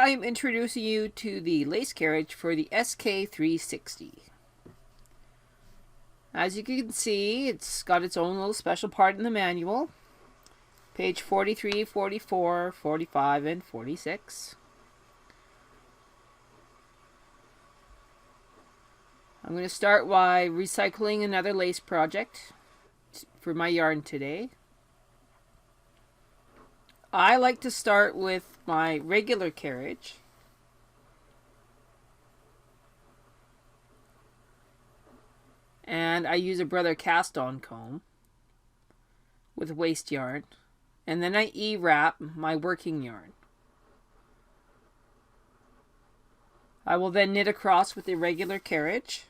I am introducing you to the lace carriage for the SK360. As you can see, it's got its own little special part in the manual. Page 43, 44, 45, and 46. I'm going to start by recycling another lace project for my yarn today. I like to start with my regular carriage. And I use a Brother cast-on comb with waste yarn. And then I E-wrap my working yarn. I will then knit across with the regular carriage.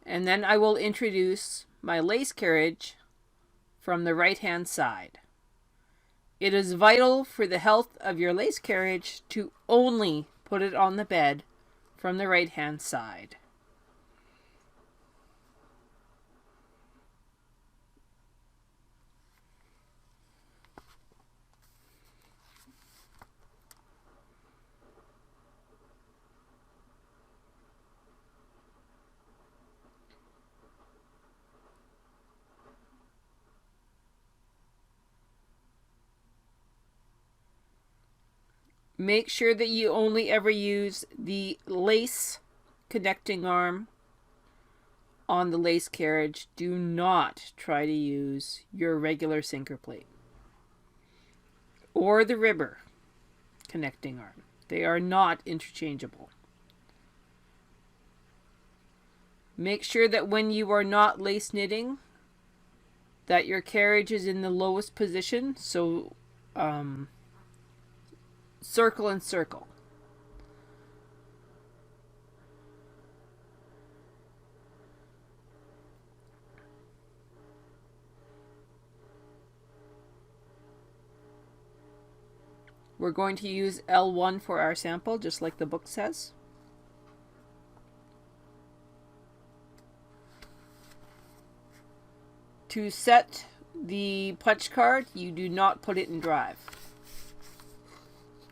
And then I will introduce my lace carriage from the right-hand side. It is vital for the health of your lace carriage to only put it on the bed from the right-hand side. Make sure that you only ever use the lace connecting arm on the lace carriage. Do not try to use your regular sinker plate or the ribber connecting arm. They are not interchangeable. Make sure that when you are not lace knitting, that your carriage is in the lowest position, so circle and circle. We're going to use L1 for our sample, just like the book says. To set the punch card, you do not put it in drive.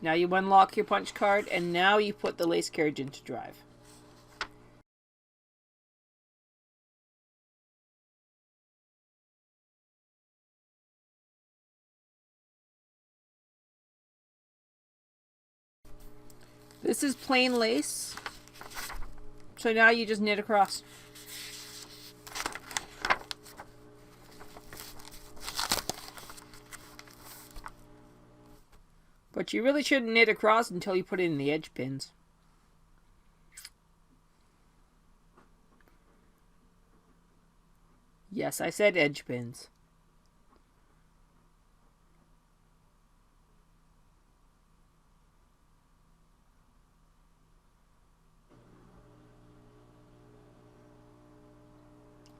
Now you unlock your punch card, and now you put the lace carriage into drive. This is plain lace, so now you just knit across. But you really shouldn't knit across until you put it in the edge pins. Yes, I said edge pins.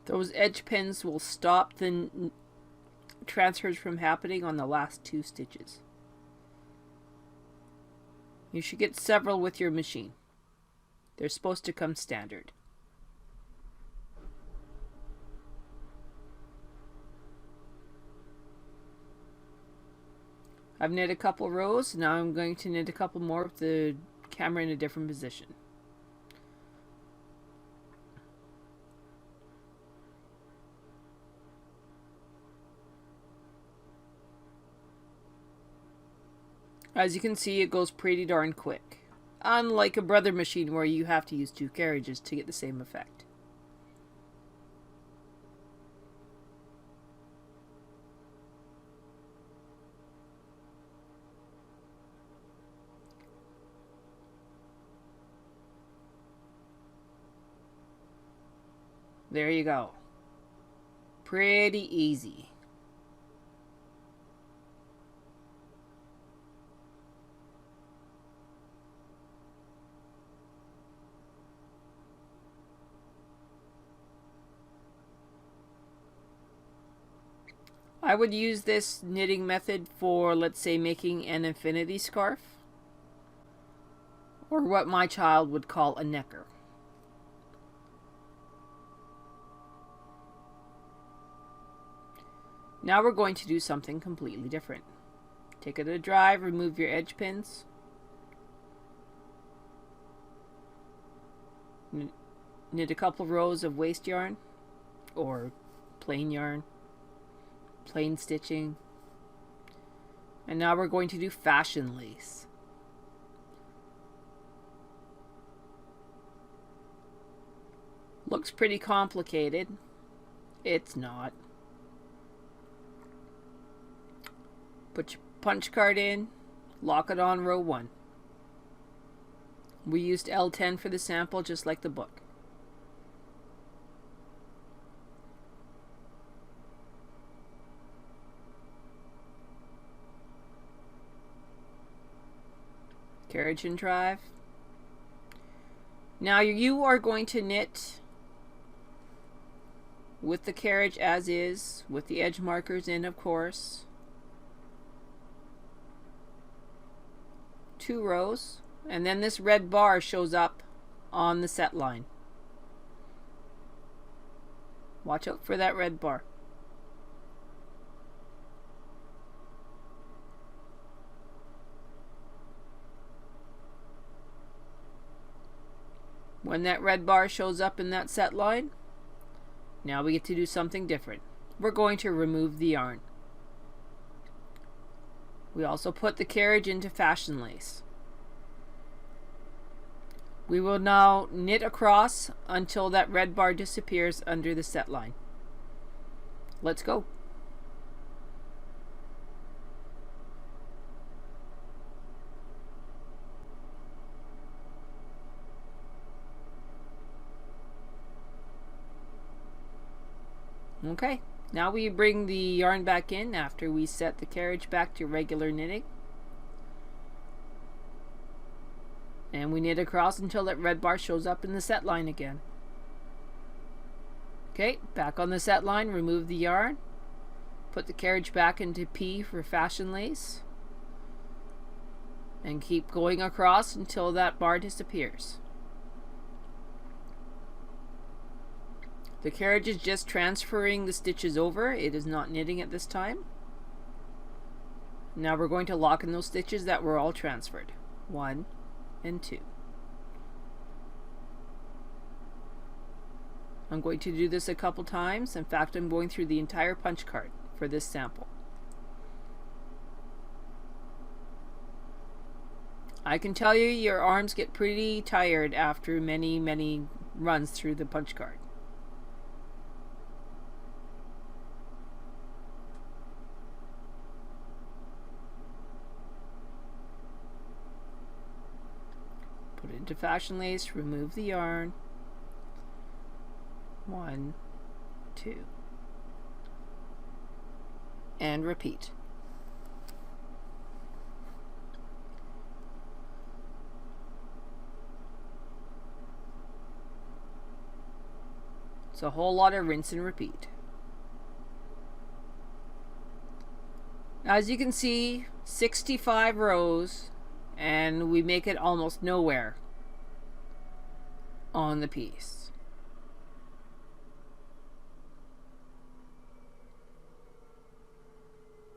Those edge pins will stop the transfers from happening on the last 2 stitches. You should get several with your machine. They're supposed to come standard. I've knit a couple rows. Now I'm going to knit a couple more with the camera in a different position. As you can see, it goes pretty darn quick. Unlike a Brother machine where you have to use 2 carriages to get the same effect. There you go. Pretty easy. I would use this knitting method for, let's say, making an infinity scarf, or what my child would call a necker. Now we're going to do something completely different. Take it to drive, remove your edge pins. Knit a couple rows of waste yarn or plain yarn, plain stitching. And now we're going to do fashion lace. Looks pretty complicated. It's not. Put your punch card in, lock it on row 1. We used L10 for the sample, just like the book. Carriage and drive. Now you are going to knit with the carriage as is, with the edge markers in, of course. 2 rows, and then this red bar shows up on the set line. Watch out for that red bar. When that red bar shows up in that set line, now we get to do something different. We're going to remove the yarn. We also put the carriage into fashion lace. We will now knit across until that red bar disappears under the set line. Let's go. Okay, now we bring the yarn back in after we set the carriage back to regular knitting. And we knit across until that red bar shows up in the set line again. Okay, back on the set line, remove the yarn. Put the carriage back into P for fashion lace. And keep going across until that bar disappears. The carriage is just transferring the stitches over. It is not knitting at this time. Now we're going to lock in those stitches that were all transferred. 1 and 2. I'm going to do this a couple times. In fact, I'm going through the entire punch card for this sample. I can tell you your arms get pretty tired after many runs through the punch card. Put it into fashion lace, remove the yarn. 1, 2. And repeat. It's a whole lot of rinse and repeat. As you can see, 65 rows, and we make it almost nowhere on the piece.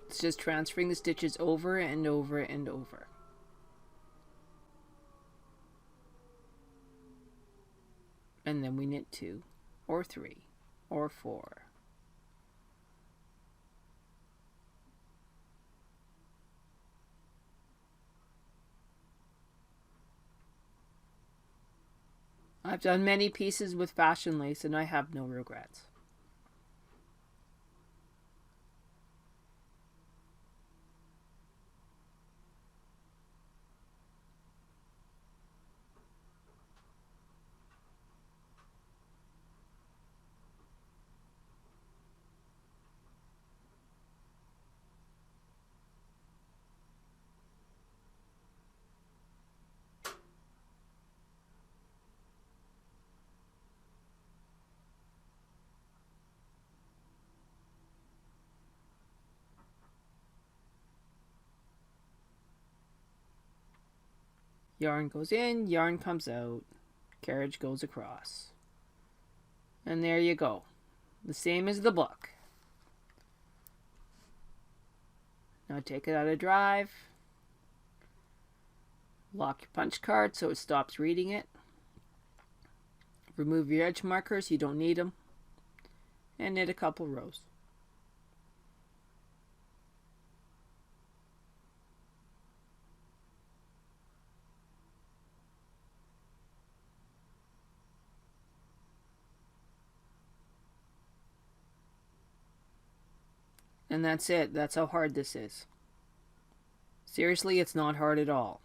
It's just transferring the stitches over and over and over. And then we knit 2 or 3 or 4. I've done many pieces with fashion lace and I have no regrets. Yarn goes in, yarn comes out, carriage goes across. And there you go. The same as the book. Now take it out of drive. Lock your punch card so it stops reading it. Remove your edge markers, you don't need them. And knit a couple rows. And that's it. That's how hard this is. Seriously, it's not hard at all.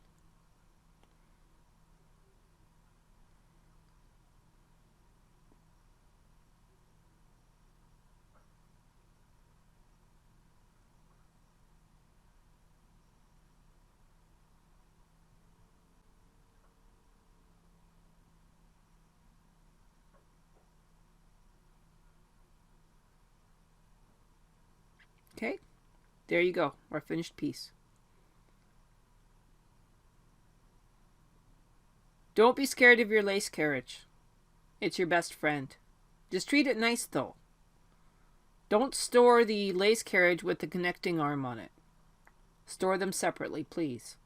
Okay, there you go, our finished piece. Don't be scared of your lace carriage. It's your best friend. Just treat it nice though. Don't store the lace carriage with the connecting arm on it. Store them separately, please.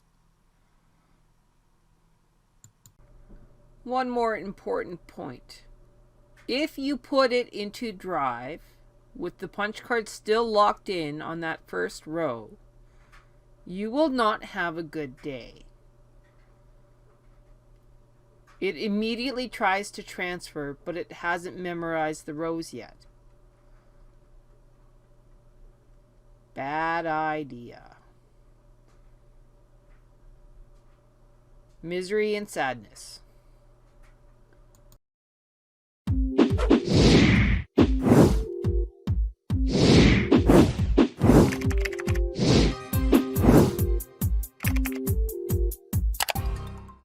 One more important point. If you put it into Drive with the punch card still locked in on that first row, you will not have a good day. It immediately tries to transfer, but it hasn't memorized the rows yet. Bad idea. Misery and sadness.